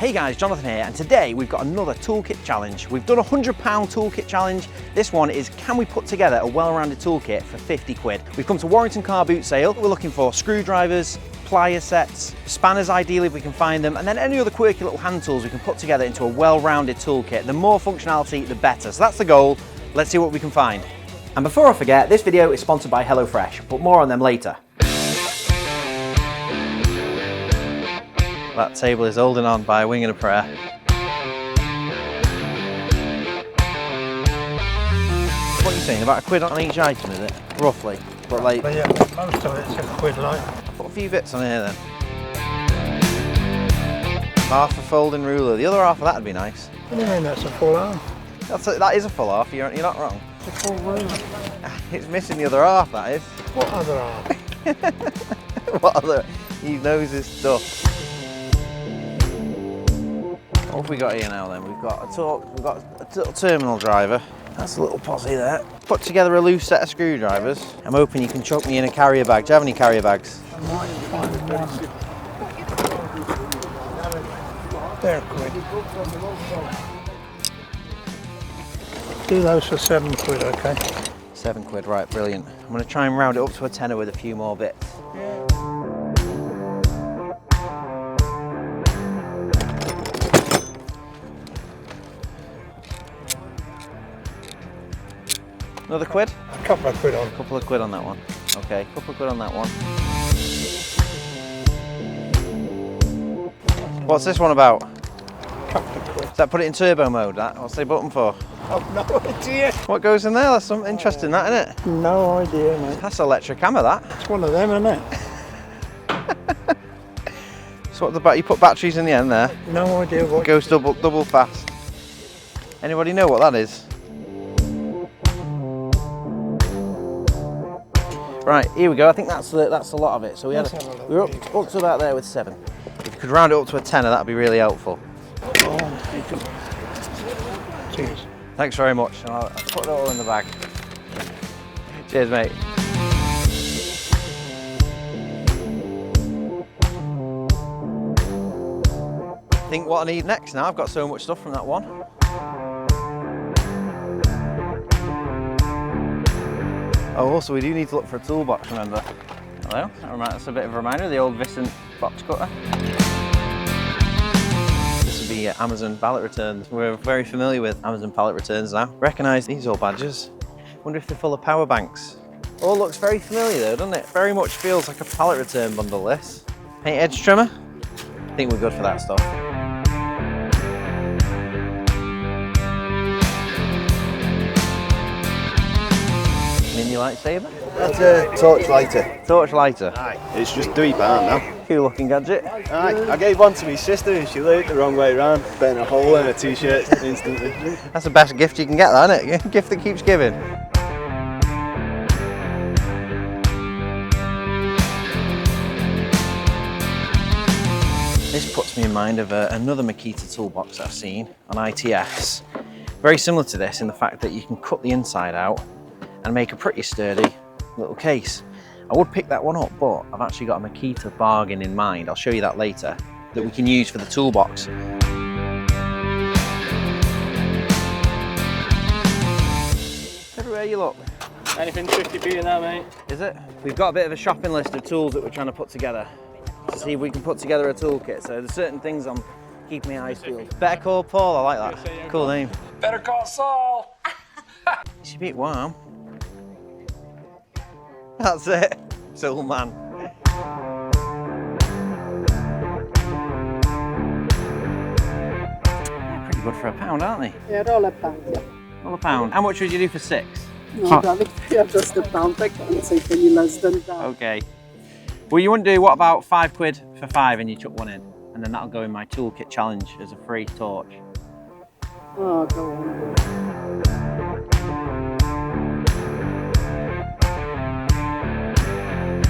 Hey guys, Jonathan here, and today we've got another toolkit challenge. We've done a £100 toolkit challenge. This one is, can we put together a well-rounded toolkit for 50 quid? We've come to Warrington car boot sale. We're looking for screwdrivers, plier sets, spanners ideally if we can find them, and then any other quirky little hand tools we can put together into a well-rounded toolkit. The more functionality, the better. So that's the goal. Let's see what we can find. And before I forget, this video is sponsored by HelloFresh, but more on them later. That table is holding on by a wing and a prayer. What are you saying, about £1 on each item, is it? Roughly. But like, yeah, most of it's £1 like. Put a few bits on here then. Half a folding ruler. The other half of that would be nice. What do you mean that's a full half? That is a full half, you're not wrong. It's a full room. It's missing the other half, that is. What other half? What other? He knows his stuff. What have we got here now then? We've got a little terminal driver. That's a little posse there. Put together a loose set of screwdrivers. I'm hoping you can chuck me in a carrier bag. Do you have any carrier bags? I might find one. They're £1. Do those for £7, okay? £7, right, brilliant. I'm going to try and round it up to a tenner with a few more bits. Another £1? A couple of quid on. A couple of quid on that one. Okay, a couple of quid on that one. What's this one about? A couple of quid. Does that put it in turbo mode, that? What's the button for? I've no idea. What goes in there? That's something interesting, that, isn't it? No idea, mate. That's electric hammer, that. It's one of them, isn't it? So what you put batteries in the end there? No idea what. It goes double fast. Anybody know what that is? Right, here we go. I think that's a lot of it. So we're up to about there with 7. If you could round it up to a tenner, that'd be really helpful. Oh, cheers. Thanks very much. I'll put it all in the bag. Cheers, mate. I think what I need next now, I've got so much stuff from that one. Oh, also we do need to look for a toolbox, remember? Hello, that's a bit of a reminder of the old Vicent box cutter. This would be Amazon pallet returns. We're very familiar with Amazon pallet returns now. Recognise these old badges. Wonder if they're full of power banks. All looks very familiar though, doesn't it? Very much feels like a pallet return bundle, this. Paint edge trimmer? I think we're good for that stuff. Mini lightsaber? That's a torch lighter. Torch lighter. Aye, it's just £3 now. Cool looking gadget. Aye, I gave one to my sister and she lit it the wrong way around, burnt a hole in her t-shirt instantly. That's the best gift you can get, that, isn't it? A gift that keeps giving. This puts me in mind of another Makita toolbox I've seen on ITS. Very similar to this in the fact that you can cut the inside out and make a pretty sturdy little case. I would pick that one up, but I've actually got a Makita bargain in mind. I'll show you that later, that we can use for the toolbox. Everywhere you look. Anything 50p in that, mate? Is it? We've got a bit of a shopping list of tools that we're trying to put together to see if we can put together a toolkit. So there's certain things I'm keeping my eyes peeled. Better Call Paul, I like that. Cool name. Better call Saul! It's a bit warm. That's it. Soul man. They're pretty good for £1, aren't they? They're all £1, yeah. All £1. How much would you do for 6? No, darling, you're just £1. I can't take any less than that. Okay. Well, you wouldn't do, what about £5 for 5 and you chuck one in? And then that'll go in my toolkit challenge as a free torch. Oh, go on.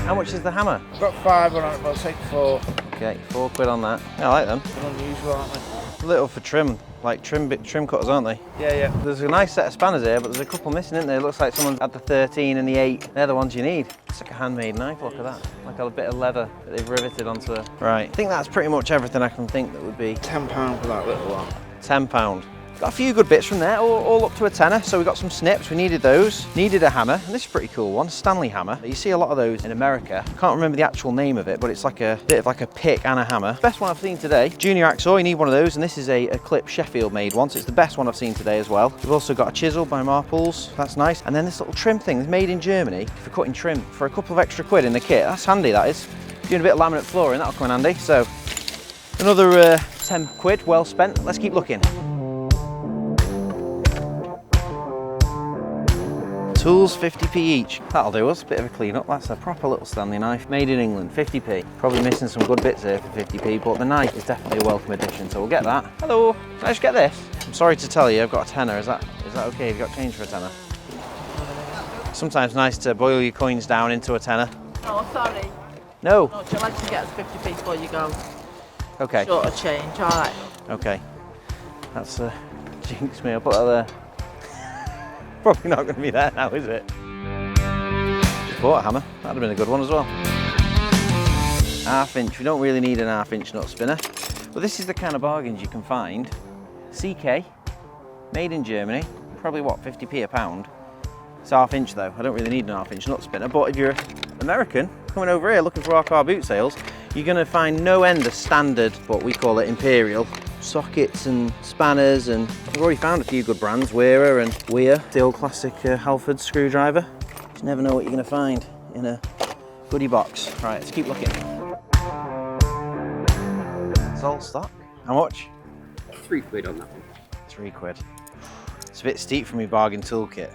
How much is the hammer? Got 5 on it, but I'll take 4. Okay, £4 on that. Yeah, I like them. Unusual, aren't they? Little for trim, like trim cutters, aren't they? Yeah, yeah. There's a nice set of spanners here, but there's a couple missing, isn't there? It looks like someone's had the 13 and the 8. They're the ones you need. It's like a handmade knife, look at that. Like a bit of leather that they've riveted onto a... Right, I think that's pretty much everything I can think that would be... £10 for that little one. £10. Got a few good bits from there, all up to a tenner. So we got some snips, we needed those. Needed a hammer, and this is a pretty cool one, Stanley hammer. You see a lot of those in America. I can't remember the actual name of it, but it's like a bit of like a pick and a hammer. Best one I've seen today. Junior hacksaw, you need one of those, and this is a clip Sheffield made one, so it's the best one I've seen today as well. We've also got a chisel by Marples, that's nice. And then this little trim thing is made in Germany for cutting trim for a couple of extra quid in the kit. That's handy, that is. Doing a bit of laminate flooring, that'll come in handy. So another 10 quid, well spent. Let's keep looking. Tools, 50p each. That'll do us, bit of a clean up. That's a proper little Stanley knife, made in England, 50p. Probably missing some good bits here for 50p, but the knife is definitely a welcome addition, so we'll get that. Hello, can I just get this? I'm sorry to tell you, I've got a tenner. Is that okay? Have you got change for a tenner? Sometimes nice to boil your coins down into a tenner. Oh, sorry. No. No, do you like to get us 50p before you go? Okay. Short of change, all right. Okay. That's jinxed me. I'll put that there. Probably not going to be there now, is it? Just bought a hammer. That'd have been a good one as well. ½ inch. We don't really need an ½ inch nut spinner. But this is the kind of bargains you can find. CK, made in Germany. Probably what, 50p a pound. It's ½ inch though. I don't really need an ½ inch nut spinner. But if you're American, coming over here looking for our car boot sales, you're going to find no end of standard, what we call it, imperial sockets and spanners, and we've already found a few good brands, Weir and Weir, the old classic Halford screwdriver. Just never know what you're going to find in a goodie box. Right, let's keep looking. It's all stock. How much? £3 on that one. £3. It's a bit steep for me bargain toolkit,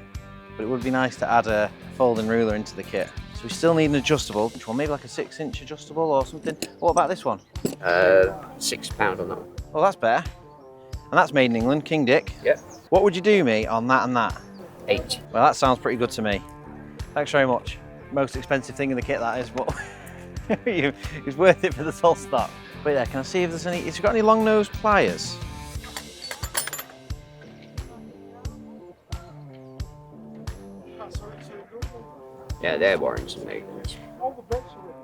but it would be nice to add a folding ruler into the kit. So we still need an adjustable. Which one? Maybe like a 6-inch adjustable or something. What about this one? £6 on that one. Well, that's better. And that's made in England, King Dick. Yep. What would you do me on that and that? 8. Well, that sounds pretty good to me. Thanks very much. Most expensive thing in the kit, that is, but it's worth it for the sole stock. Wait there, can I see if there's any, has it got any long nose pliers? Yeah, they're Warrington made ones.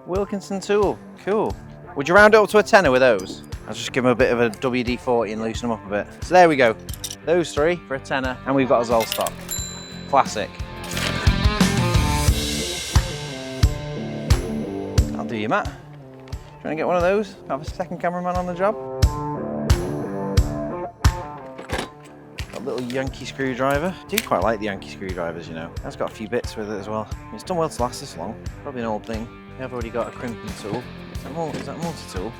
Wilkinson tool, cool. Would you round it up to a tenner with those? I'll just give them a bit of a WD-40 and loosen them up a bit. So there we go. Those three for a tenner, and we've got a Zoll stock. Classic. I'll do you, Matt. Trying to get one of those? Have a second cameraman on the job. Got a little Yankee screwdriver. I do quite like the Yankee screwdrivers, you know. That's got a few bits with it as well. It's done well to last this long. Probably an old thing. We have already got a crimping tool. Is that multi-tool?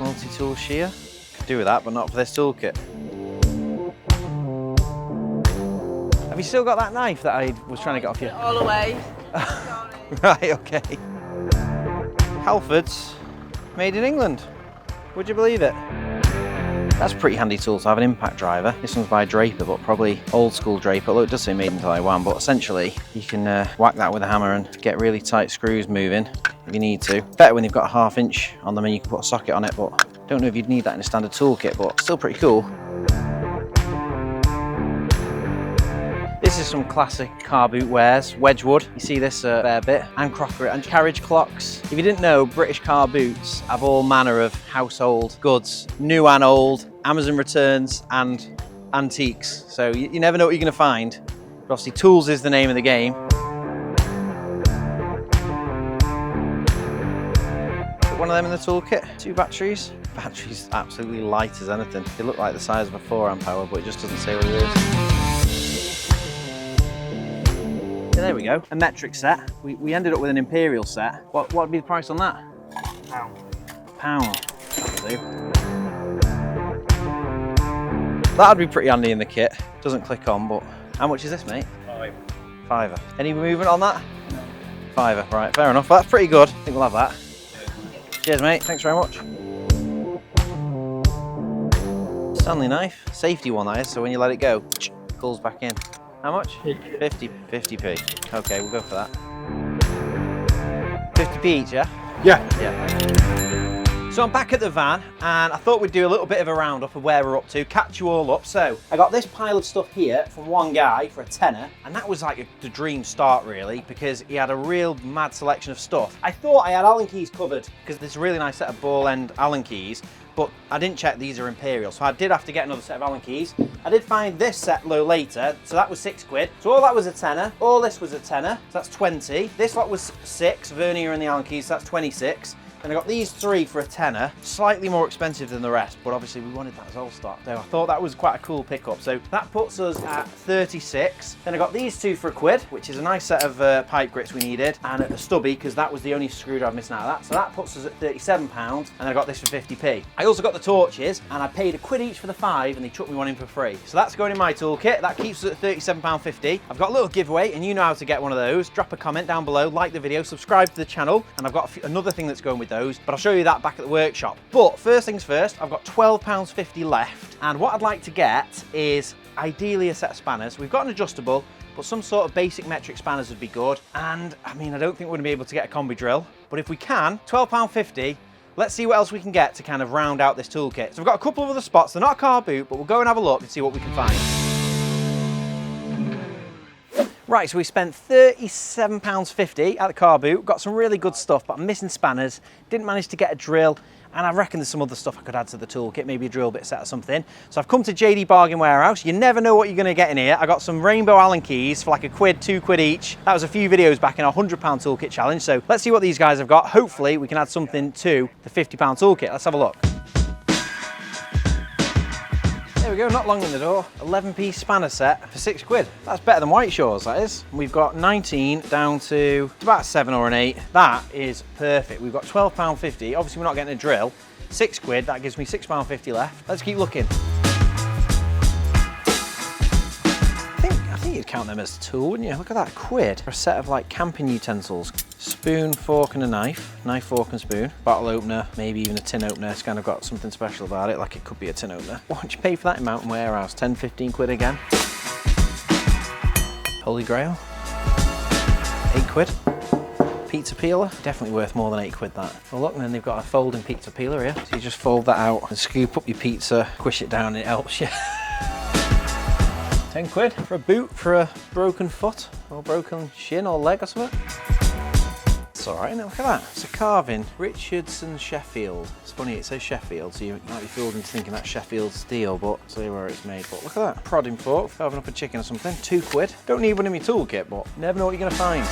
Multi-tool shear? Could do with that, but not for this toolkit. Have you still got that knife that I was trying to get off you? All the way. Right, okay. Halfords, made in England. Would you believe it? That's a pretty handy tool to have, an impact driver. This one's by Draper, but probably old school Draper. Although it does say made in Taiwan, but essentially you can whack that with a hammer and get really tight screws moving if you need to. Better when you've got a ½ inch on them and you can put a socket on it, but don't know if you'd need that in a standard toolkit, but still pretty cool. This is some classic car boot wares, Wedgwood. You see this fair bit, and crockery and carriage clocks. If you didn't know, British car boots have all manner of household goods, new and old, Amazon returns and antiques. So you never know what you're gonna find. But obviously tools is the name of the game. Put one of them in the toolkit, 2 batteries. Batteries absolutely light as anything. They look like the size of a 4-amp hour, but it just doesn't say what it is. There we go, a metric set. We ended up with an imperial set. What would be the price on that? £1. That'll do. That'd be pretty handy in the kit. Doesn't click on, but how much is this, mate? £5. Any movement on that? No. £5, right, fair enough. That's pretty good. I think we'll have that. Cheers, mate, thanks very much. Stanley knife, safety one that is, so when you let it go, it pulls back in. How much? 50p. Okay, we'll go for that. 50p each, yeah? Yeah. Yeah. So I'm back at the van and I thought we'd do a little bit of a roundup of where we're up to, catch you all up. So I got this pile of stuff here from one guy for a tenner, and that was like the dream start really, because he had a real mad selection of stuff. I thought I had Allen keys covered because there's a really nice set of ball end Allen keys, but I didn't check these are Imperial, so I did have to get another set of Allen keys. I did find this set low later, so that was £6. So all that was a tenner, all this was a tenner, so that's 20. This lot was 6, vernier and the Allen keys, so that's 26. Then I got these 3 for a tenner, slightly more expensive than the rest, but obviously we wanted that as all stock. So I thought that was quite a cool pickup. So that puts us at 36. Then I got these 2 for £1, which is a nice set of pipe grits we needed, and a stubby, because that was the only screwdriver missing out of that. So that puts us at £37, and I got this for 50p. I also got the torches, and I paid £1 each for the 5, and they took me one in for free. So that's going in my toolkit. That keeps us at £37.50. I've got a little giveaway, and you know how to get one of those. Drop a comment down below, like the video, subscribe to the channel, and I've got another thing that's going with those, but I'll show you that back at the workshop. But first things first, I've got £12.50 left, and what I'd like to get is ideally a set of spanners. We've got an adjustable, but some sort of basic metric spanners would be good. And I mean, I don't think we're gonna be able to get a combi drill, but if we can, £12.50, let's see what else we can get to kind of round out this toolkit. So we've got a couple of other spots. They're not a car boot, but we'll go and have a look and see what we can find. Right, so we spent £37.50 at the car boot, got some really good stuff, but I'm missing spanners, didn't manage to get a drill, and I reckon there's some other stuff I could add to the toolkit, maybe a drill bit set or something. So I've come to JD Bargain Warehouse. You never know what you're gonna get in here. I got some rainbow Allen keys for like £1, £2 each. That was a few videos back in our £100 toolkit challenge, so let's see what these guys have got. Hopefully we can add something to the £50 toolkit. Let's have a look. There we go, not long in the door. 11-piece spanner set for £6. That's better than Whiteshaws, that is. We've got 19 down to about 7 or an 8. That is perfect. We've got £12.50. Obviously we're not getting a drill. £6, that gives me £6.50 left. Let's keep looking. I think you'd count them as a tool, wouldn't you? Look at that, £1 for a set of like camping utensils. Spoon, fork and a knife. Knife, fork and spoon. Bottle opener, maybe even a tin opener. It's kind of got something special about it, like it could be a tin opener. What would you pay for that in Mountain Warehouse? 10, 15 quid again. Holy Grail. £8. Pizza peeler, definitely worth more than £8 that. Well look, and then they've got a folding pizza peeler here. So you just fold that out and scoop up your pizza, squish it down and it helps you. £10 for a boot for a broken foot or broken shin or leg or something. It's all right, isn't it? Look at that. It's a carving. Richardson Sheffield. It's funny, it says Sheffield, so you might be fooled into thinking that's Sheffield steel, but I'll tell you where it's made. But look at that. Prodding fork, carving up a chicken or something. £2. Don't need one in my toolkit, but you never know what you're going to find.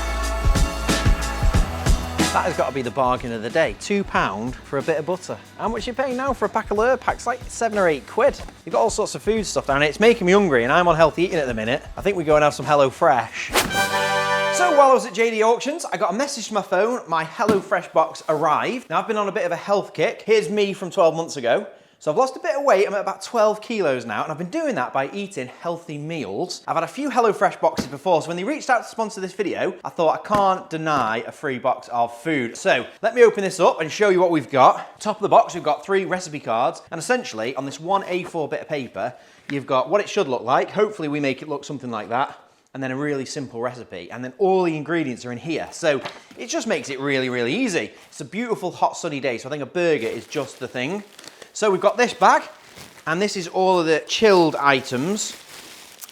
That has got to be the bargain of the day. £2 for a bit of butter. How much are you paying now for a pack of lure packs? Like 7 or 8 quid. You've got all sorts of food stuff down here. It's making me hungry and I'm on healthy eating at the minute. I think we go and have some HelloFresh. So while I was at JD Auctions, I got a message to my phone. My HelloFresh box arrived. Now I've been on a bit of a health kick. Here's me from 12 months ago. So I've lost a bit of weight, I'm at about 12 kilos now, and I've been doing that by eating healthy meals. I've had a few HelloFresh boxes before, so when they reached out to sponsor this video, I thought I can't deny a free box of food. So let me open this up and show you what we've got. Top of the box, we've got 3 recipe cards, and essentially on this one A4 bit of paper, you've got what it should look like. Hopefully we make it look something like that. And then a really simple recipe, and then all the ingredients are in here. So it just makes it really, really easy. It's a beautiful hot sunny day, so I think a burger is just the thing. So we've got this bag, and this is all of the chilled items.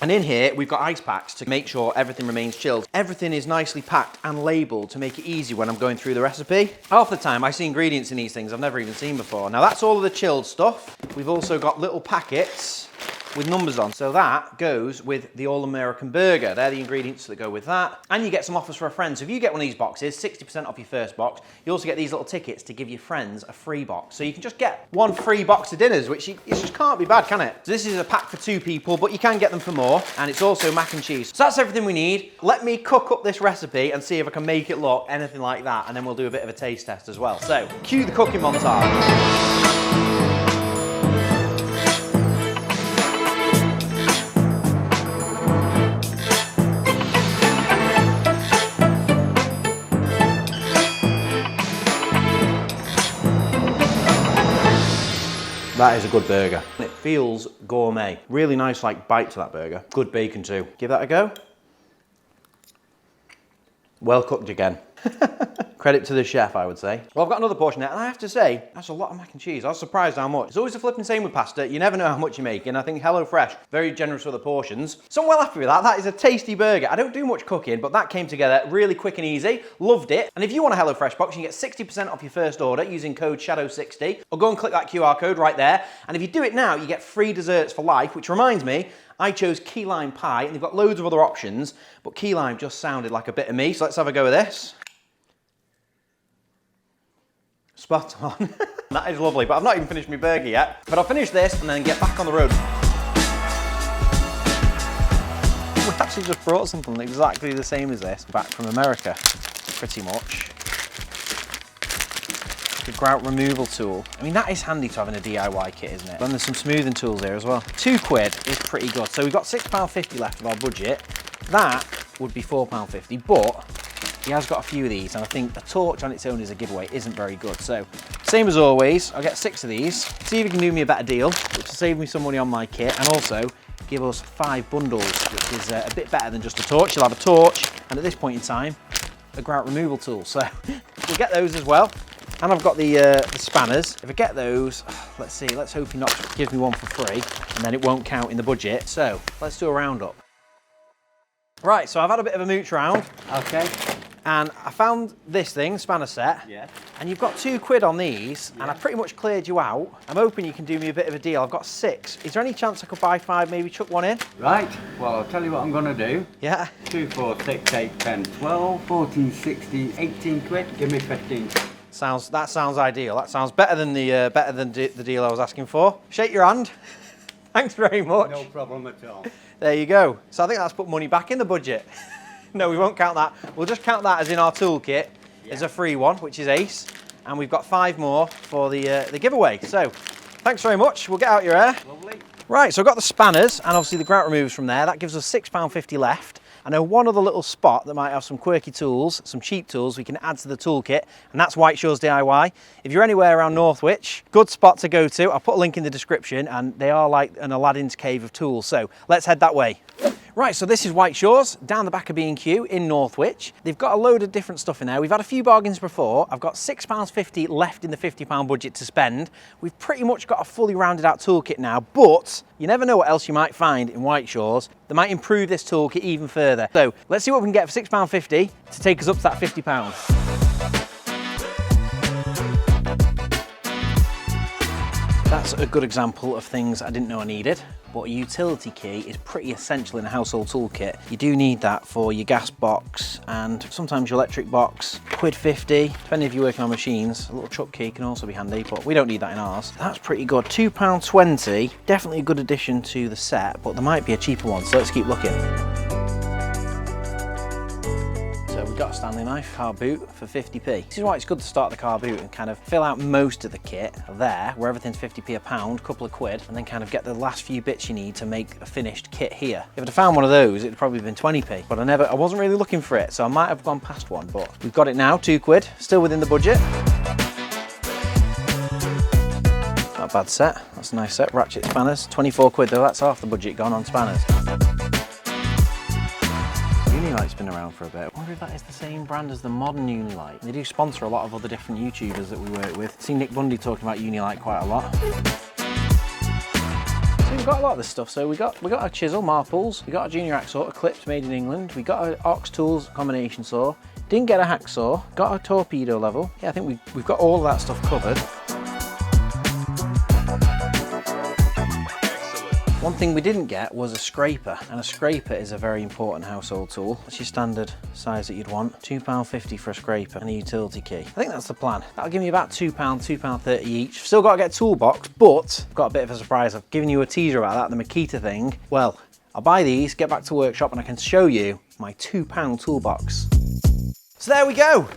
And in here, we've got ice packs to make sure everything remains chilled. Everything is nicely packed and labeled to make it easy when I'm going through the recipe. Half the time, I see ingredients in these things I've never even seen before. Now that's all of the chilled stuff. We've also got little packets with numbers on. So that goes with the All-American Burger. They're the ingredients that go with that. And you get some offers for a friend. So if you get one of these boxes, 60% off your first box. You also get these little tickets to give your friends a free box. So you can just get one free box of dinners, which it just can't be bad, can it? So this is a pack for 2 people, but you can get them for more. And it's also mac and cheese. So that's everything we need. Let me cook up this recipe and see if I can make it look anything like that. And then we'll do a bit of a taste test as well. So cue the cooking montage. That is a good burger. It feels gourmet. Really nice like bite to that burger. Good bacon too. Give that a go. Well cooked again. Credit to the chef, I would say. Well, I've got another portion there, and I have to say, that's a lot of mac and cheese. I was surprised how much. It's always the flipping same with pasta. You never know how much you make, and I think HelloFresh, very generous with the portions. So I'm well happy with that. That is a tasty burger. I don't do much cooking, but that came together really quick and easy. Loved it. And if you want a HelloFresh box, you can get 60% off your first order using code SHADOW60, or go and click that QR code right there. And if you do it now, you get free desserts for life, which reminds me, I chose key lime pie, and they've got loads of other options, but key lime just sounded like a bit of me, so let's have a go with this. Spot on. That is lovely, but I've not even finished my burger yet. But I'll finish this and then get back on the road. We actually just brought something exactly the same as this back from America, pretty much. The grout removal tool. I mean, that is handy to have in a DIY kit, isn't it? And there's some smoothing tools here as well. £2 is pretty good. So we've got £6.50 left of our budget. That would be £4.50, but he has got a few of these, and I think a torch on its own as a giveaway isn't very good. So, same as always, I'll get 6 of these. See if you can do me a better deal, which will save me some money on my kit, and also give us 5 bundles, which is a bit better than just a torch. You'll have a torch, and at this point in time, a grout removal tool. So, we'll get those as well. And I've got the spanners. If I get those, let's see, let's hope he not gives me one for free, and then it won't count in the budget. So, let's do a roundup. Right, so I've had a bit of a mooch round. Okay. And I found this thing, spanner set. Yeah. And you've got £2 on these, yeah. And I pretty much cleared you out. I'm hoping you can do me a bit of a deal. I've got 6. Is there any chance I could buy 5, maybe chuck one in? Right, well, I'll tell you what I'm gonna do. Yeah. 2, 4, 6, 8, 10, 12, 14, 16, 18 quid, give me 15. That sounds ideal. That sounds better than the deal I was asking for. Shake your hand. Thanks very much. No problem at all. There you go. So I think that's put money back in the budget. No, we won't count that. We'll just count that as in our toolkit, yeah. As a free one, which is ace. And we've got 5 more for the giveaway. So, thanks very much. We'll get out your hair. Lovely. Right, so I've got the spanners and obviously the grout removes from there. That gives us £6.50 left. I know one other little spot that might have some quirky tools, some cheap tools we can add to the toolkit, and that's Whiteshaws DIY. If you're anywhere around Northwich, good spot to go to. I'll put a link in the description, and they are like an Aladdin's cave of tools. So let's head that way. Right, so this is Whiteshaws, down the back of B&Q in Northwich. They've got a load of different stuff in there. We've had a few bargains before. I've got £6.50 left in the £50 budget to spend. We've pretty much got a fully rounded out toolkit now, but you never know what else you might find in Whiteshaws. They might improve this toolkit even further. So let's see what we can get for £6.50 to take us up to that £50. That's a good example of things I didn't know I needed, but a utility key is pretty essential in a household toolkit. You do need that for your gas box and sometimes your electric box. £1.50, depending if you're working on machines. A little chuck key can also be handy, but we don't need that in ours. That's pretty good. £2.20, definitely a good addition to the set, but there might be a cheaper one, so let's keep looking. So we've got a Stanley knife, car boot for 50p. This is why it's good to start the car boot and kind of fill out most of the kit there, where everything's 50p a pound, couple of quid, and then kind of get the last few bits you need to make a finished kit here. If I'd have found one of those, it'd probably been 20p, but I wasn't really looking for it, so I might have gone past one, but we've got it now, £2, still within the budget. Not a bad set, that's a nice set, ratchet spanners, 24 quid though, that's half the budget gone on spanners. Unilight's been around for a bit. I wonder if that is the same brand as the modern Unilight. They do sponsor a lot of other different YouTubers that we work with. I've seen Nick Bundy talking about Unilight quite a lot. So we've got a lot of this stuff. So we got a chisel, marples, we got a junior hacksaw, a clipped made in England, we got an Ox Tools combination saw, didn't get a hacksaw, got a torpedo level. Yeah, I think we've got all of that stuff covered. One thing we didn't get was a scraper, and a scraper is a very important household tool. That's your standard size that you'd want. £2.50 for a scraper and a utility key. I think that's the plan. That'll give me about £2, £2.30 each. Still got to get a toolbox, but I've got a bit of a surprise. I've given you a teaser about that, the Makita thing. Well, I'll buy these, get back to workshop, and I can show you my £2 toolbox. So there we go.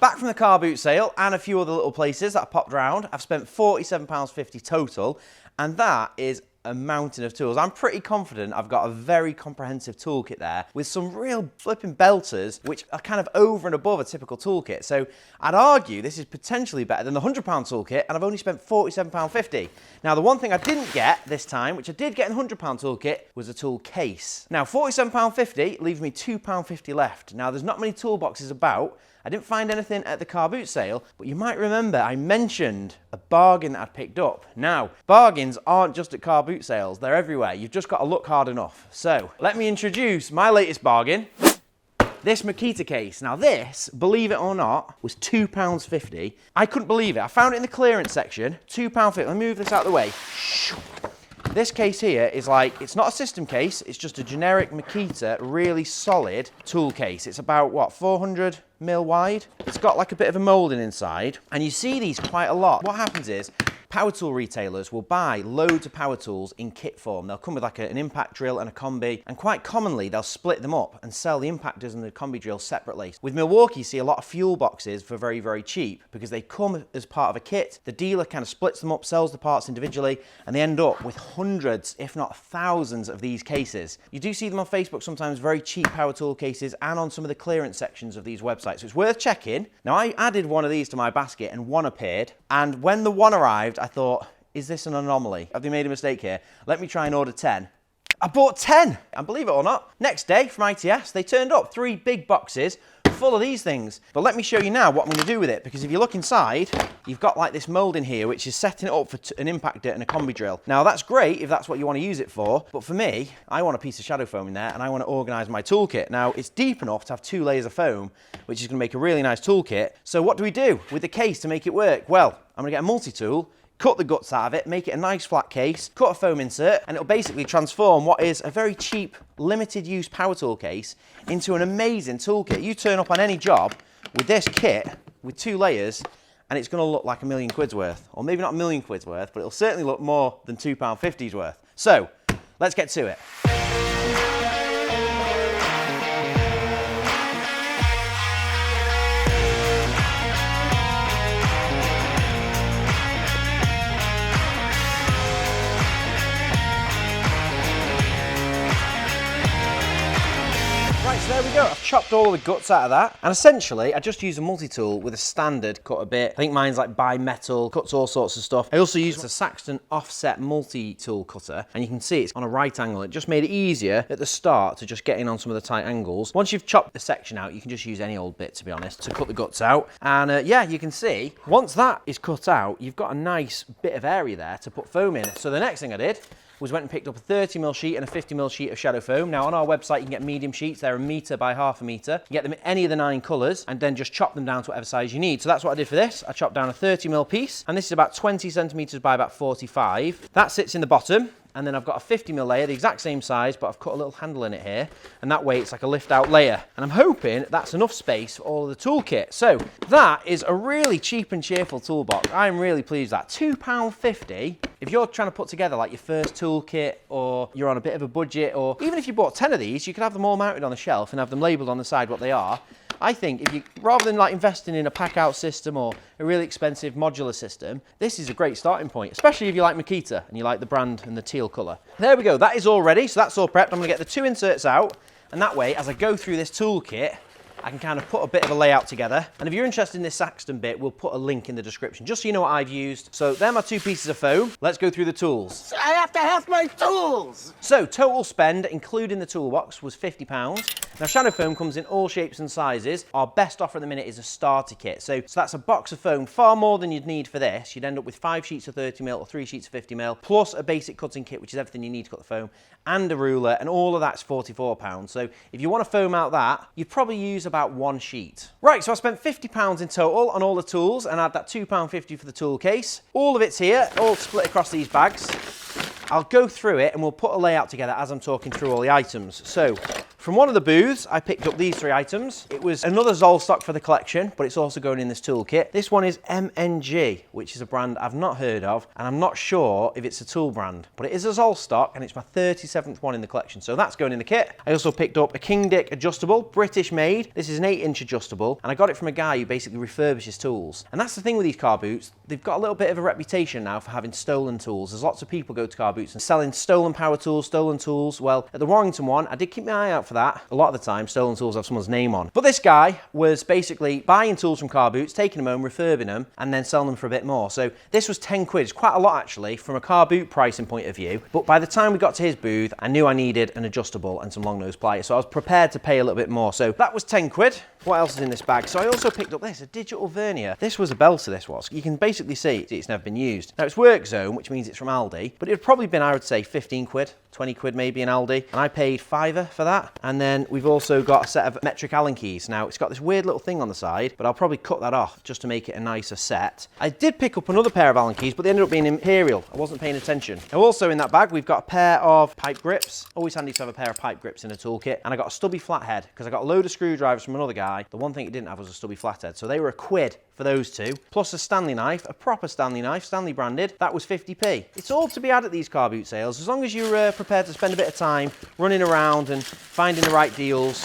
Back from the car boot sale and a few other little places that I popped round. I've spent £47.50 total, and that is a mountain of tools. I'm pretty confident I've got a very comprehensive toolkit there with some real flipping belters, which are kind of over and above a typical toolkit. So I'd argue this is potentially better than the £100 toolkit, and I've only spent £47.50. Now, the one thing I didn't get this time, which I did get in the £100 toolkit, was a tool case. Now, £47.50 leaves me £2.50 left. Now, there's not many toolboxes about. I didn't find anything at the car boot sale, but you might remember I mentioned a bargain that I'd picked up. Now, bargains aren't just at car boot sales, they're everywhere. You've just got to look hard enough. So, let me introduce my latest bargain. This Makita case. Now this, believe it or not, was £2.50. I couldn't believe it. I found it in the clearance section, £2.50. Let me move this out of the way. This case here is like, it's not a system case, it's just a generic Makita, really solid tool case. It's about, what, 400mm wide? It's got like a bit of a moulding inside, and you see these quite a lot. What happens is, power tool retailers will buy loads of power tools in kit form. They'll come with like an impact drill and a combi, and quite commonly they'll split them up and sell the impactors and the combi drill separately. With Milwaukee, you see a lot of fuel boxes for very, very cheap because they come as part of a kit. The dealer kind of splits them up, sells the parts individually, and they end up with hundreds, if not thousands of these cases. You do see them on Facebook sometimes, very cheap power tool cases, and on some of the clearance sections of these websites. So it's worth checking. Now, I added one of these to my basket and one appeared, and when the one arrived, I thought, is this an anomaly? Have they made a mistake here? Let me try and order 10. I bought 10, and believe it or not, next day from ITS, they turned up 3 big boxes full of these things. But let me show you now what I'm going to do with it, because if you look inside, you've got like this mould in here, which is setting it up for an impactor and a combi drill. Now that's great if that's what you want to use it for, but for me, I want a piece of shadow foam in there, and I want to organise my toolkit. Now it's deep enough to have 2 layers of foam, which is going to make a really nice toolkit. So what do we do with the case to make it work? Well, I'm going to get a multi-tool, cut the guts out of it, make it a nice flat case, cut a foam insert, and it'll basically transform what is a very cheap, limited use power tool case into an amazing toolkit. You turn up on any job with this kit, with 2 layers, and it's gonna look like £1,000,000 worth. Or maybe not £1,000,000 worth, but it'll certainly look more than £2.50's worth. So, let's get to it. So there we go, I've chopped all the guts out of that, and essentially I just use a multi-tool with a standard cut a bit. I think mine's like bi-metal, cuts all sorts of stuff. I also use a Saxton offset multi-tool cutter, and you can see it's on a right angle. It just made it easier at the start to just get in on some of the tight angles. Once you've chopped the section out, you can just use any old bit, to be honest, to cut the guts out. And yeah, you can see, once that is cut out, you've got a nice bit of area there to put foam in. So the next thing I did was went and picked up a 30mm sheet and a 50mm sheet of shadow foam. Now on our website you can get medium sheets, they're 1 metre by ½ metre. You get them in any of the 9 colours and then just chop them down to whatever size you need. So that's what I did for this. I chopped down a 30mm piece, and this is about 20 centimetres by about 45. That sits in the bottom. And then I've got a 50mm layer, the exact same size, but I've cut a little handle in it here. And that way it's like a lift out layer. And I'm hoping that's enough space for all of the toolkit. So that is a really cheap and cheerful toolbox. I'm really pleased with that. £2.50. If you're trying to put together like your first toolkit, or you're on a bit of a budget, or even if you bought 10 of these, you could have them all mounted on the shelf and have them labelled on the side what they are. I think if you, rather than like investing in a pack-out system or a really expensive modular system, this is a great starting point, especially if you like Makita and you like the brand and the teal colour. There we go, that is all ready, so that's all prepped. I'm going to get the 2 inserts out, and that way, as I go through this toolkit, I can kind of put a bit of a layout together. And if you're interested in this Saxton bit, we'll put a link in the description, just so you know what I've used. So they're my 2 pieces of foam. Let's go through the tools. I have to have my tools! So total spend, including the toolbox, was £50. Now shadow foam comes in all shapes and sizes. Our best offer at the minute is a starter kit. So that's a box of foam, far more than you'd need for this. You'd end up with 5 sheets of 30mm or 3 sheets of 50mm, plus a basic cutting kit, which is everything you need to cut the foam, and a ruler, and all of that's £44. So if you want to foam out that, you'd probably use about 1 sheet. Right, so I spent £50 in total on all the tools, and I had that £2.50 for the tool case. All of it's here, all split across these bags. I'll go through it and we'll put a layout together as I'm talking through all the items. So From one of the booths, I picked up these 3 items. It was another Zoll stock for the collection, but it's also going in this toolkit. This one is MNG, which is a brand I've not heard of, and I'm not sure if it's a tool brand, but it is a Zoll stock, and it's my 37th one in the collection, so that's going in the kit. I also picked up a King Dick adjustable, British made. This is an 8-inch adjustable, and I got it from a guy who basically refurbishes tools. And that's the thing with these car boots, they've got a little bit of a reputation now for having stolen tools. There's lots of people go to car boots and selling stolen power tools, stolen tools. Well, at the Warrington one, I did keep my eye out for that. A lot of the time, stolen tools have someone's name on. But this guy was basically buying tools from car boots, taking them home, refurbing them, and then selling them for a bit more. So this was 10 quid. It's quite a lot actually from a car boot pricing point of view. But by the time we got to his booth, I knew I needed an adjustable and some long nose pliers. So I was prepared to pay a little bit more. So that was 10 quid. What else is in this bag? So I also picked up this, a digital vernier. This was a belter, this was. You can basically see it's never been used. Now it's work zone, which means it's from Aldi, but it would probably been, I would say, 15 quid, 20 quid maybe in Aldi. And I paid £5 for that. And then we've also got a set of metric Allen keys. Now it's got this weird little thing on the side, but I'll probably cut that off just to make it a nicer set. I did pick up another pair of Allen keys, but they ended up being Imperial. I wasn't paying attention. Now also in that bag, we've got a pair of pipe grips. Always handy to have a pair of pipe grips in a toolkit. And I got a stubby flathead because I got a load of screwdrivers from another guy. The one thing it didn't have was a stubby flathead. So they were £1 for those 2, plus a Stanley knife, a proper Stanley knife, Stanley branded. That was 50p. It's all to be had at these car boot sales, as long as you're prepared to spend a bit of time running around and finding the right deals.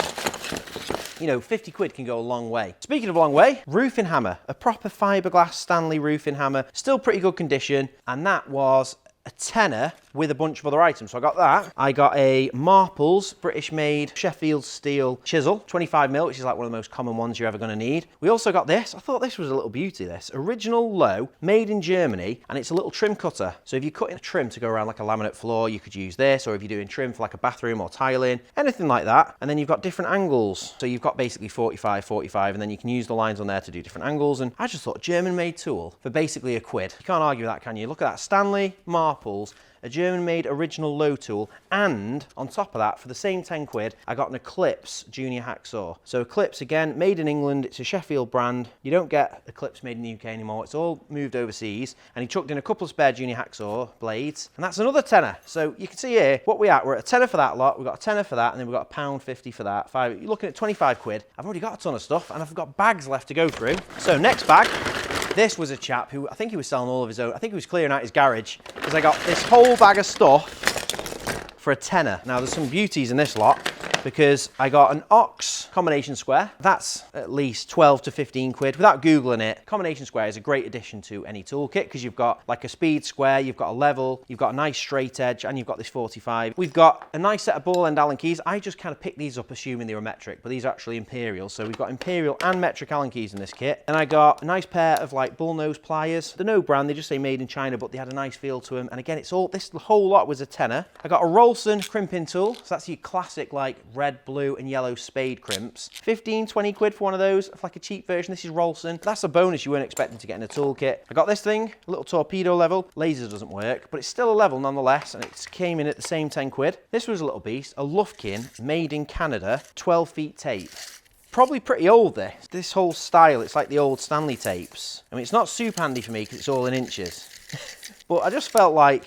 You know, 50 quid can go a long way. Speaking of a long way, roofing hammer, a proper fiberglass Stanley roofing hammer, still pretty good condition, and that was a tenner with a bunch of other items. So I got that. I got a Marples, British made Sheffield steel chisel, 25mm, which is like one of the most common ones you're ever going to need. We also got this. I thought this was a little beauty, this. Original low, made in Germany, and it's a little trim cutter. So if you're cutting a trim to go around like a laminate floor, you could use this, or if you're doing trim for like a bathroom or tiling, anything like that. And then you've got different angles. So you've got basically 45, 45, and then you can use the lines on there to do different angles. And I just thought, German-made tool for basically £1. You can't argue with that, can you? Look at that, Stanley, Marples, a German-made original low tool, and on top of that, for the same 10 quid, I got an Eclipse junior hacksaw. So Eclipse, again, made in England, it's a Sheffield brand. You don't get Eclipse made in the UK anymore, it's all moved overseas. And he chucked in a couple of spare junior hacksaw blades, and that's another tenner. So you can see here, what we're at a tenner for that lot, we've got a tenner for that, and then we've got £1.50 for that. You're looking at 25 quid. I've already got a ton of stuff, and I've got bags left to go through. So next bag. This was a chap who, I think he was selling all of his own, I think he was clearing out his garage, because I got this whole bag of stuff for a tenner. Now there's some beauties in this lot, because I got an Ox combination square. That's at least 12 to 15 quid. Without Googling it, combination square is a great addition to any toolkit because you've got like a speed square, you've got a level, you've got a nice straight edge, and you've got this 45. We've got a nice set of ball end Allen keys. I just kind of picked these up assuming they were metric, but these are actually Imperial. So we've got Imperial and metric Allen keys in this kit. And I got a nice pair of like bull nose pliers. They're no brand, they just say made in China, but they had a nice feel to them. And again, it's all, this whole lot was a tenner. I got a Rolson crimping tool. So that's your classic like red, blue and yellow spade crimps. 15, 20 quid for one of those, for like a cheap version. This is Rolson. That's a bonus you weren't expecting to get in a toolkit. I got this thing, a little torpedo level. Laser doesn't work, but it's still a level nonetheless, and it came in at the same 10 quid. This was a little beast, a Lufkin made in Canada, 12 feet tape. Probably pretty old this. This whole style, it's like the old Stanley tapes. I mean, it's not super handy for me because it's all in inches. But I just felt like,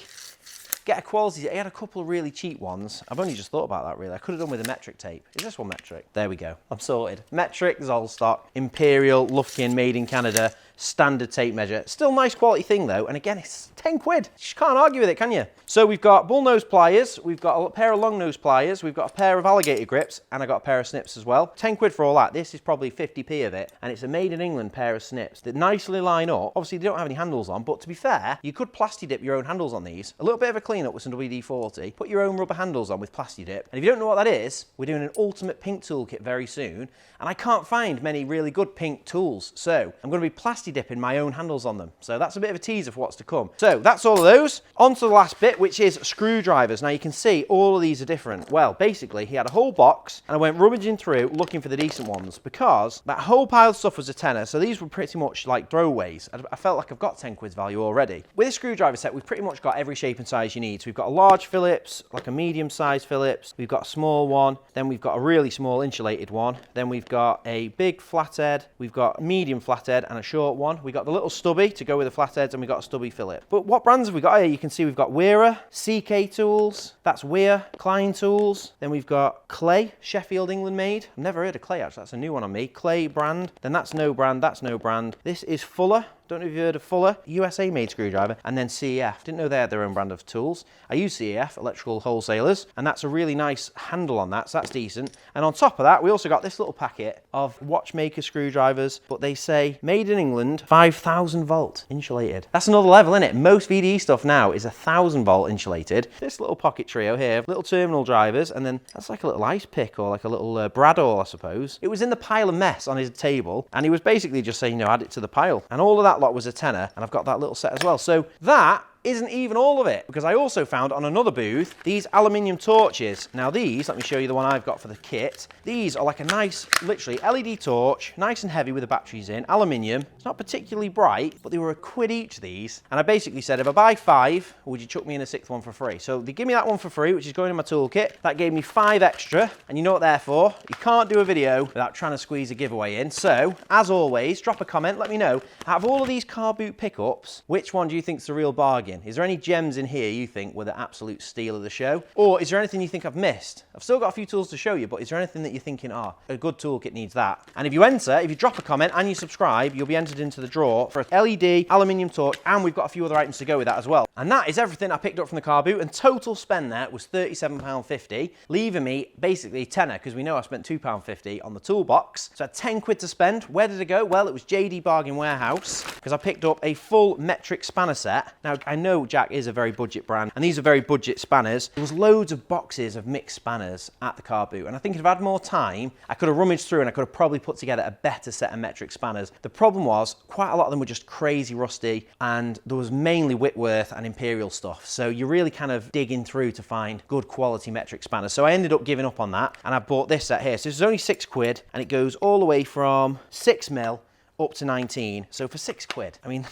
get a quality. He had a couple of really cheap ones. I've only just thought about that really. I could have done with a metric tape. Is this one metric? There we go. I'm sorted. Metric, Zoll stock, Imperial, Lufkin, made in Canada, standard tape measure. Still nice quality thing though. And again, it's 10 quid. You just can't argue with it, can you? So we've got bull nose pliers. We've got a pair of long nose pliers. We've got a pair of alligator grips, and I got a pair of snips as well. 10 quid for all that. This is probably 50p of it. And it's a made in England pair of snips that nicely line up. Obviously they don't have any handles on, but to be fair, you could plasti dip your own handles on these. A little bit of a clean up with some WD-40. Put your own rubber handles on with plasti dip. And if you don't know what that is, we're doing an ultimate pink toolkit very soon. And I can't find many really good pink tools. So I'm going to be plasti dipping my own handles on them. So that's a bit of a teaser for what's to come. So that's all of those. On to the last bit, which is screwdrivers. Now you can see all of these are different. Well, basically he had a whole box and I went rummaging through looking for the decent ones because that whole pile of stuff was a tenner. So these were pretty much like throwaways. I felt like I've got 10 quid's value already. With a screwdriver set, we've pretty much got every shape and size you need. So we've got a large Phillips, like a medium size Phillips. We've got a small one. Then we've got a really small insulated one. Then we've got a big flathead. We've got a medium flathead and a short one. We got the little stubby to go with the flatheads, and we got a stubby fillet. But what brands have we got here? You can see we've got Weira, CK Tools, that's Weir, Klein Tools. Then we've got Clay, Sheffield, England made. I've never heard of Clay actually, that's a new one on me. Clay brand, then that's no brand, that's no brand. This is Fuller. Don't know if you've heard of Fuller, USA made screwdriver, and then CEF. Didn't know they had their own brand of tools. I use CEF, Electrical Wholesalers, and that's a really nice handle on that, so that's decent. And on top of that, we also got this little packet of watchmaker screwdrivers, but they say made in England, 5,000 volt insulated. That's another level, isn't it? Most VDE stuff now is 1,000 volt insulated. This little pocket trio here, little terminal drivers, and then that's like a little ice pick or like a little Bradall, I suppose. It was in the pile of mess on his table, and he was basically just saying, you know, add it to the pile. And all of that lot was a tenner, and I've got that little set as well. So that isn't even all of it, because I also found on another booth these aluminium torches. Now these, let me show you the one I've got for the kit. These are like a nice, literally LED torch, nice and heavy with the batteries in, aluminium. It's not particularly bright, but they were £1 each, these. And I basically said, if I buy 5, would you chuck me in a 6th one for free? So they give me that one for free, which is going in my toolkit. That gave me 5 extra, and you know what they're for. You can't do a video without trying to squeeze a giveaway in. So, as always, drop a comment, let me know, out of all of these car boot pickups, which one do you think's the real bargain? Is there any gems in here you think were the absolute steal of the show? Or is there anything you think I've missed? I've still got a few tools to show you, but is there anything that you're thinking, oh, a good toolkit needs that? And if you enter, if you drop a comment and you subscribe, you'll be entered into the draw for a LED aluminium torch, and we've got a few other items to go with that as well. And that is everything I picked up from the car boot, and total spend there was £37.50, leaving me basically a tenner, because we know I spent £2.50 on the toolbox. So I had 10 quid to spend. Where did it go? Well, it was JD Bargain Warehouse, because I picked up a full metric spanner set. Now, I know Jack is a very budget brand, and these are very budget spanners. There was loads of boxes of mixed spanners at the car boot, and I think if I'd had more time, I could have rummaged through and I could have probably put together a better set of metric spanners. The problem was, quite a lot of them were just crazy rusty, and there was mainly Whitworth and Imperial stuff, so you're really kind of digging through to find good quality metric spanners. So I ended up giving up on that, and I bought this set here. So this is only 6 quid, and it goes all the way from 6mm up to 19, so for 6 quid, I mean,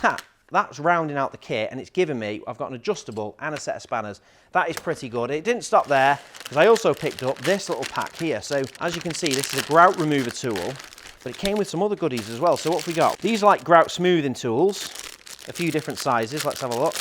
that's rounding out the kit, and it's given me, I've got an adjustable and a set of spanners. That is pretty good. It didn't stop there, because I also picked up this little pack here. So as you can see, this is a grout remover tool, but it came with some other goodies as well. So what have we got? These are like grout smoothing tools, a few different sizes. Let's have a look.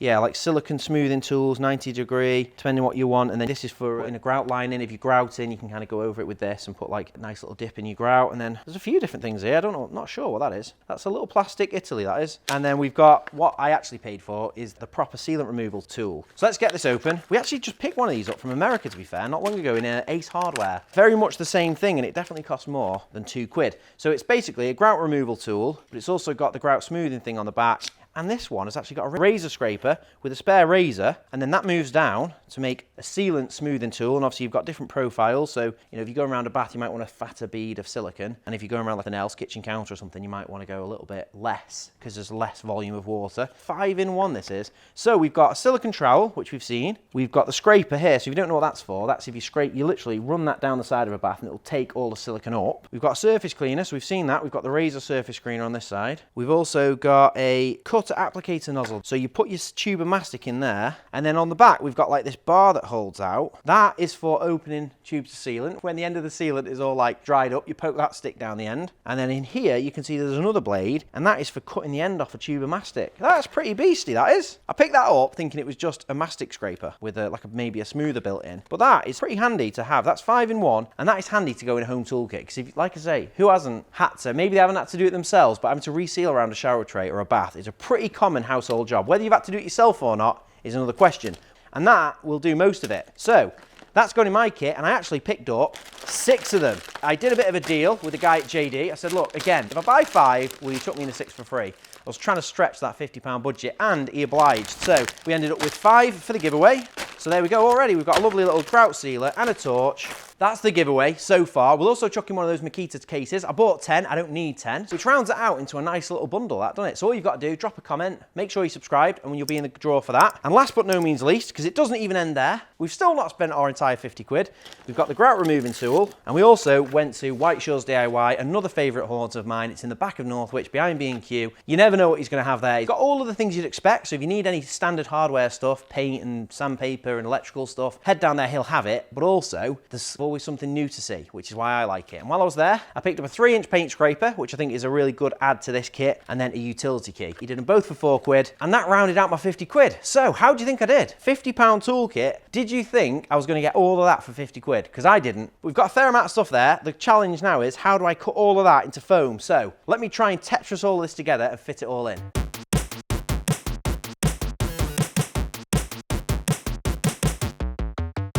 Yeah, like silicone smoothing tools, 90 degree, depending what you want. And then this is for in a grout lining. If you're grouting, you can kind of go over it with this and put like a nice little dip in your grout. And then there's a few different things here. I don't know, I'm not sure what that is. That's a little plastic Italy, that is. And then we've got what I actually paid for is the proper sealant removal tool. So let's get this open. We actually just picked one of these up from America, to be fair, not long ago in Ace Hardware. Very much the same thing, and it definitely costs more than 2 quid. So it's basically a grout removal tool, but it's also got the grout smoothing thing on the back. And this one has actually got a razor scraper with a spare razor, and then that moves down to make a sealant smoothing tool. And obviously you've got different profiles, so you know, if you go around a bath, you might want a fatter bead of silicone, and if you go around like an else kitchen counter or something, you might want to go a little bit less because there's less volume of water. 5-in-1 this is. So we've got a silicone trowel, which we've seen. We've got the scraper here, so if you don't know what that's for, that's if you scrape, you literally run that down the side of a bath and it'll take all the silicone up. We've got a surface cleaner, so we've seen that. We've got the razor surface screener on this side. We've also got a cutter applicator nozzle. So you put your tube of mastic in there, and then on the back we've got like this bar that holds out. That is for opening tubes of sealant. When the end of the sealant is all like dried up, you poke that stick down the end. And then in here you can see there's another blade, and that is for cutting the end off a tube of mastic. That's pretty beastie, that is. I picked that up thinking it was just a mastic scraper with maybe a smoother built in. But that is pretty handy to have. That's 5-in-1, and that is handy to go in a home toolkit, because if, like I say, who hasn't had to, maybe they haven't had to do it themselves, but having to reseal around a shower tray or a bath is a pretty common household job. Whether you've had to do it yourself or not is another question, and that will do most of it. So that's going in my kit, and I actually picked up 6 of them. I did a bit of a deal with the guy at JD. I said, look, again, if I buy 5, will you chuck me in a 6 for free? I was trying to stretch that £50 budget, and he obliged. So we ended up with 5 for the giveaway. So there we go already. We've got a lovely little grout sealer and a torch. That's the giveaway so far. We'll also chuck in one of those Makita cases. I bought 10, I don't need 10, which rounds it out into a nice little bundle, that, doesn't it? So all you've got to do, drop a comment, make sure you're subscribed, and you'll be in the draw for that. And last but no means least, because it doesn't even end there, we've still not spent our entire 50 quid. We've got the grout removing tool, and we also went to Whiteshaws DIY, another favourite haunt of mine. It's in the back of Northwich, behind B&Q. You never know what he's going to have there. He's got all of the things you'd expect, so if you need any standard hardware stuff, paint and sandpaper and electrical stuff, head down there, he'll have it. But also, there's always something new to see, which is why I like it. And while I was there, I picked up a 3-inch paint scraper, which I think is a really good add to this kit, and then a utility key. He did them both for £4, and that rounded out my 50 quid. So how do you think I did? £50 toolkit. Did you think I was going to get all of that for 50 quid? Because I didn't. We've got a fair amount of stuff there. The challenge now is, how do I cut all of that into foam? So let me try and Tetris all this together and fit it all in.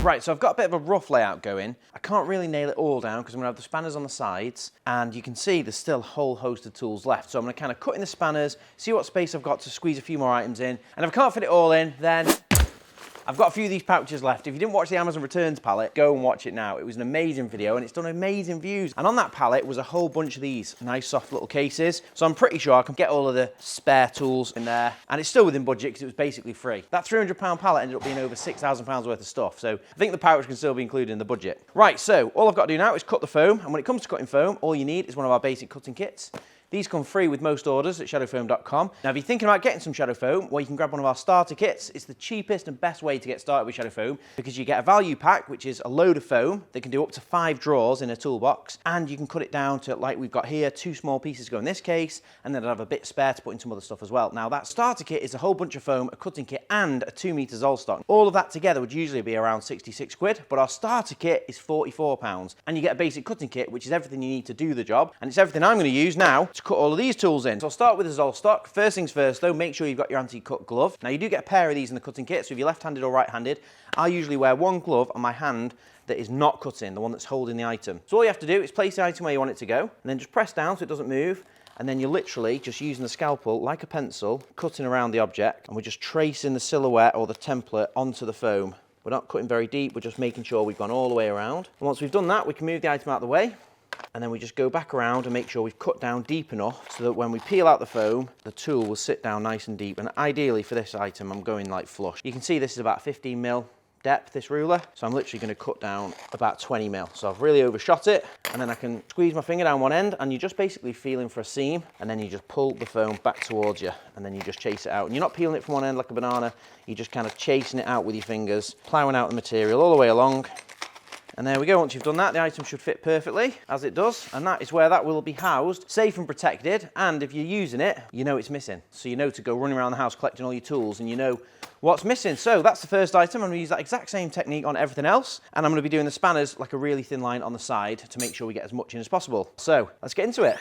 Right, so I've got a bit of a rough layout going. I can't really nail it all down because I'm going to have the spanners on the sides, and you can see there's still a whole host of tools left. So I'm going to kind of cut in the spanners, see what space I've got to squeeze a few more items in, and if I can't fit it all in, then I've got a few of these pouches left. If you didn't watch the Amazon returns pallet, go and watch it now. It was an amazing video and it's done amazing views. And on that pallet was a whole bunch of these nice soft little cases. So I'm pretty sure I can get all of the spare tools in there, and it's still within budget because it was basically free. That £300 pallet ended up being over £6,000 worth of stuff. So I think the pouch can still be included in the budget. Right, so all I've got to do now is cut the foam. And when it comes to cutting foam, all you need is one of our basic cutting kits. These come free with most orders at shadowfoam.com. Now, if you're thinking about getting some shadow foam, well, you can grab one of our starter kits. It's the cheapest and best way to get started with shadow foam because you get a value pack, which is a load of foam that can do up to 5 drawers in a toolbox, and you can cut it down to, like we've got here, 2 small pieces go in this case, and then I'll have a bit spare to put in some other stuff as well. Now, that starter kit is a whole bunch of foam, a cutting kit, and a 2 metre Zollstock. All of that together would usually be around 66 quid, but our starter kit is £44, and you get a basic cutting kit, which is everything you need to do the job, and it's everything I'm going to use now to cut all of these tools in. So I'll start with the Zollstock. First things first though, make sure you've got your anti-cut glove. Now you do get a pair of these in the cutting kit, so if you're left-handed or right-handed, I usually wear one glove on my hand that is not cutting, the one that's holding the item. So all you have to do is place the item where you want it to go, and then just press down so it doesn't move, and then you're literally just using the scalpel like a pencil, cutting around the object, and we're just tracing the silhouette or the template onto the foam. We're not cutting very deep, we're just making sure we've gone all the way around. And once we've done that, we can move the item out of the way, and then we just go back around and make sure we've cut down deep enough so that when we peel out the foam, the tool will sit down nice and deep. And ideally for this item, I'm going like flush. You can see this is about 15mm depth, this ruler. So I'm literally going to cut down about 20mm. So I've really overshot it, and then I can squeeze my finger down one end, and you're just basically feeling for a seam, and then you just pull the foam back towards you, and then you just chase it out. And you're not peeling it from one end like a banana, you're just kind of chasing it out with your fingers, ploughing out the material all the way along. And there we go. Once you've done that, the item should fit perfectly, as it does, and that is where that will be housed, safe and protected. And if you're using it, you know it's missing. So you know to go running around the house collecting all your tools, and you know what's missing. So that's the first item. I'm going to use that exact same technique on everything else, and I'm going to be doing the spanners like a really thin line on the side to make sure we get as much in as possible. So let's get into it.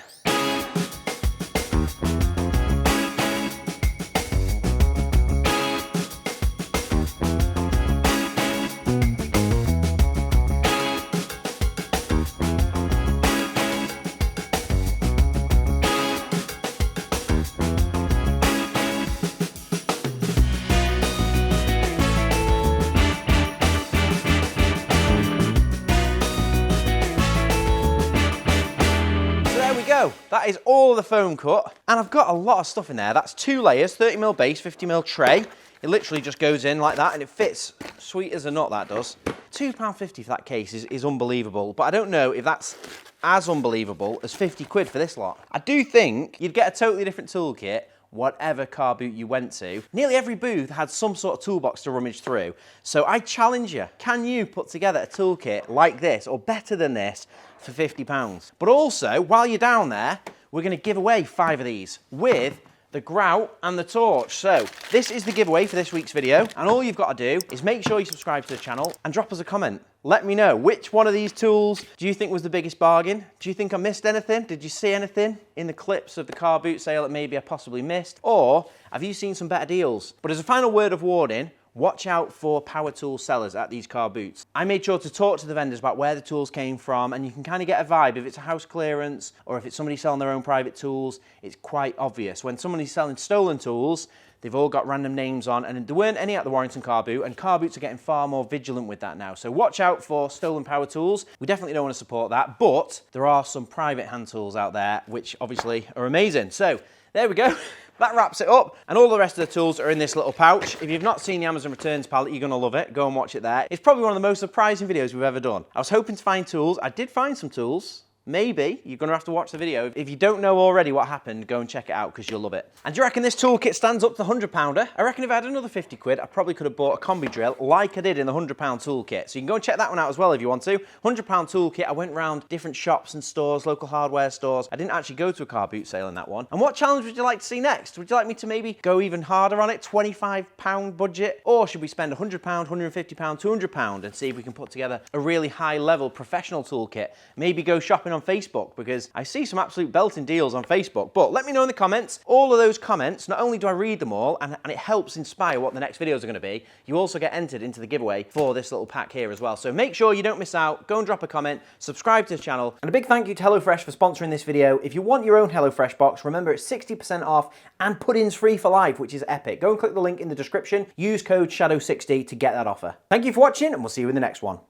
That is all the foam cut, and I've got a lot of stuff in there. That's 2 layers, 30mm base, 50mm tray. It literally just goes in like that, and it fits sweet as a nut, that does. £2.50 for that case is unbelievable, but I don't know if that's as unbelievable as 50 quid for this lot. I do think you'd get a totally different toolkit whatever car boot you went to. Nearly every booth had some sort of toolbox to rummage through. So I challenge you, can you put together a toolkit like this, or better than this, for £50? But also, while you're down there, we're going to give away 5 of these with the grout and the torch. So this is the giveaway for this week's video, and all you've got to do is make sure you subscribe to the channel and drop us a comment. Let me know which one of these tools do you think was the biggest bargain? Do you think I missed anything? Did you see anything in the clips of the car boot sale that maybe I possibly missed? Or have you seen some better deals? But as a final word of warning, watch out for power tool sellers at these car boots. I made sure to talk to the vendors about where the tools came from, and you can kind of get a vibe. If it's a house clearance or if it's somebody selling their own private tools, it's quite obvious. When somebody's selling stolen tools, they've all got random names on, and there weren't any at the Warrington car boot, and car boots are getting far more vigilant with that now. So watch out for stolen power tools. We definitely don't want to support that, but there are some private hand tools out there which obviously are amazing. So there we go. That wraps it up, and all the rest of the tools are in this little pouch. If you've not seen the Amazon returns pallet, you're going to love it. Go and watch it there. It's probably one of the most surprising videos we've ever done. I was hoping to find tools. I did find some tools. maybe you're going to have to watch the video. If you don't know already what happened, go and check it out because you'll love it. And do you reckon this toolkit stands up to the £100-pounder? I reckon if I had another 50 quid, I probably could have bought a combi drill like I did in the £100 toolkit. So you can go and check that one out as well if you want to. £100 toolkit, I went around different shops and stores, local hardware stores. I didn't actually go to a car boot sale in that one. And what challenge would you like to see next? Would you like me to maybe go even harder on it, £25 budget? Or should we spend £100, £150, £200 and see if we can put together a really high level professional toolkit? Maybe go shopping on Facebook, because I see some absolute belting deals on Facebook. But let me know in the comments. All of those comments, not only do I read them all, and it helps inspire what the next videos are going to be, you also get entered into the giveaway for this little pack here as well. So make sure you don't miss out. Go and drop a comment, subscribe to the channel, and a big thank you to HelloFresh for sponsoring this video. If you want your own HelloFresh box, remember it's 60% off and put-ins free for life, which is epic. Go and click the link in the description. Use code SHADOW60 to get that offer. Thank you for watching, and we'll see you in the next one.